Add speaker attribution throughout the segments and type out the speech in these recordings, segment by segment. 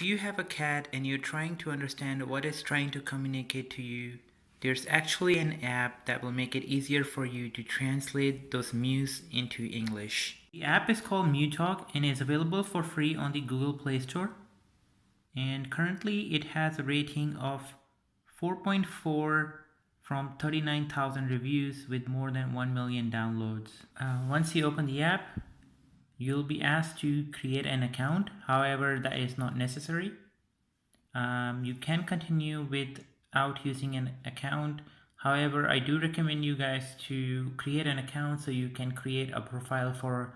Speaker 1: If you have a cat and you're trying to understand what it's trying to communicate to you, there's actually an app that will make it easier for you to translate those mews into English. The app is called MeowTalk and is available for free on the Google Play Store. And currently it has a rating of 4.4 from 39,000 reviews with more than 1 million downloads. Once you open the app, you'll be asked to create an account. However, that is not necessary. You can continue without using an account. However, I do recommend you guys to create an account so you can create a profile for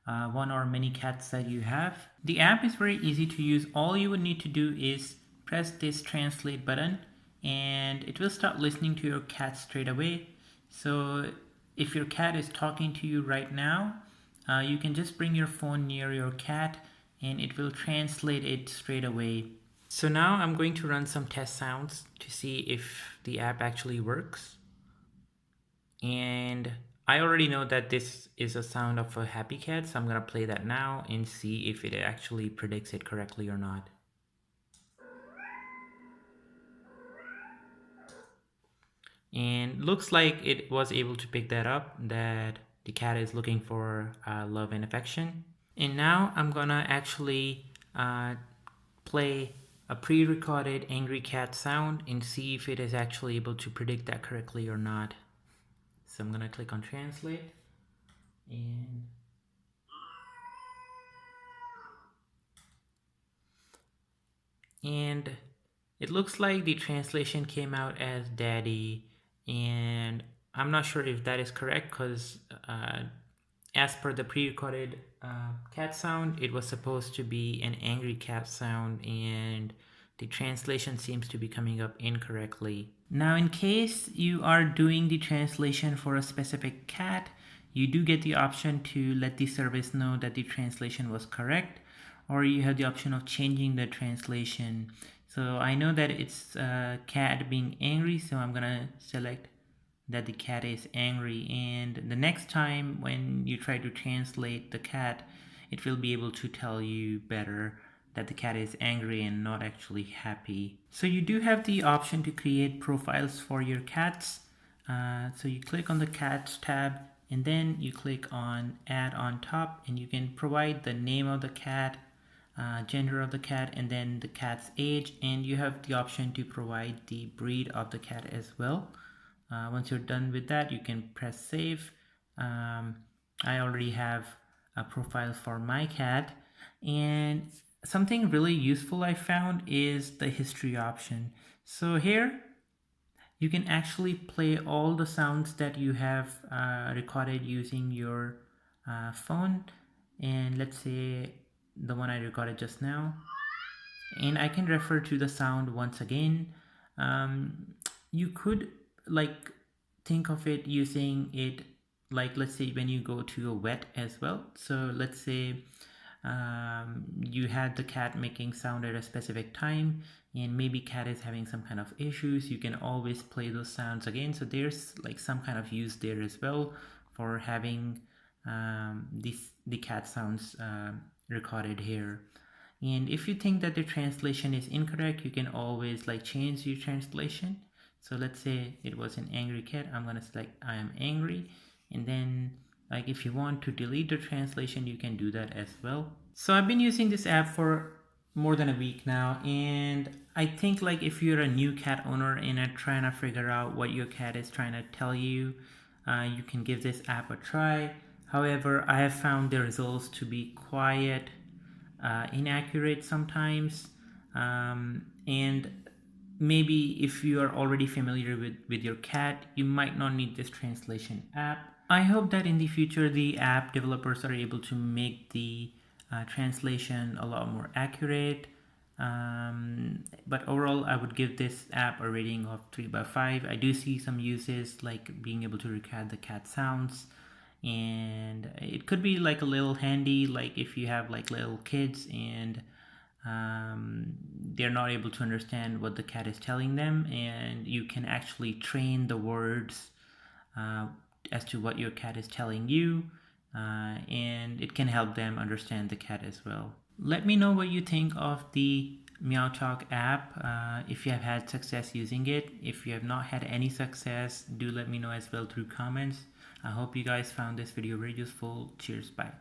Speaker 1: one or many cats that you have. The app is very easy to use. All you would need to do is press this translate button and it will start listening to your cat straight away. So if your cat is talking to you right now, you can just bring your phone near your cat and it will translate it straight away. So now I'm going to run some test sounds to see if the app actually works. And I already know that this is a sound of a happy cat, so I'm gonna play that now and see if it actually predicts it correctly or not. And looks like it was able to pick that up, that the cat is looking for love and affection. And now I'm gonna actually play a pre-recorded angry cat sound and see if it is actually able to predict that correctly or not. So I'm gonna click on translate and it looks like the translation came out as daddy, and I'm not sure if that is correct because as per the pre-recorded cat sound, it was supposed to be an angry cat sound, and the translation seems to be coming up incorrectly. Now, in case you are doing the translation for a specific cat, you do get the option to let the service know that the translation was correct, or you have the option of changing the translation. So I know that it's a cat being angry, so I'm gonna select that the cat is angry, and the next time when you try to translate the cat, it will be able to tell you better that the cat is angry and not actually happy. So you do have the option to create profiles for your cats. So you click on the cats tab and then you click on add on top, and you can provide the name of the cat, gender of the cat, and then the cat's age, and you have the option to provide the breed of the cat as well. Once you're done with that, you can press save. I already have a profile for my cat, and something really useful I found is the history option. So here you can actually play all the sounds that you have recorded using your phone, and let's say the one I recorded just now, and I can refer to the sound once again. You could like think of it using it like, let's say when you go to a vet as well. So let's say you had the cat making sound at a specific time, and maybe cat is having some kind of issues. You can always play those sounds again. So there's like some kind of use there as well for having the cat sounds recorded here. And if you think that the translation is incorrect, you can always like change your translation. So let's say it was an angry cat. I'm gonna select I am angry, and then like if you want to delete the translation, you can do that as well. So I've been using this app for more than a week now, and I think like if you're a new cat owner and are trying to figure out what your cat is trying to tell you, you can give this app a try. However, I have found the results to be quite inaccurate sometimes, and maybe if you are already familiar with your cat, you might not need this translation app. I hope that in the future the app developers are able to make the translation a lot more accurate. But overall, I would give this app a rating of 3/5. I do see some uses like being able to record the cat sounds, and it could be like a little handy like if you have like little kids and they're not able to understand what the cat is telling them, and you can actually train the words as to what your cat is telling you, and it can help them understand the cat as well. Let me know what you think of the MeowTalk app if you have had success using it. If you have not had any success, do let me know as well through comments. I hope you guys found this video very useful. Cheers, bye.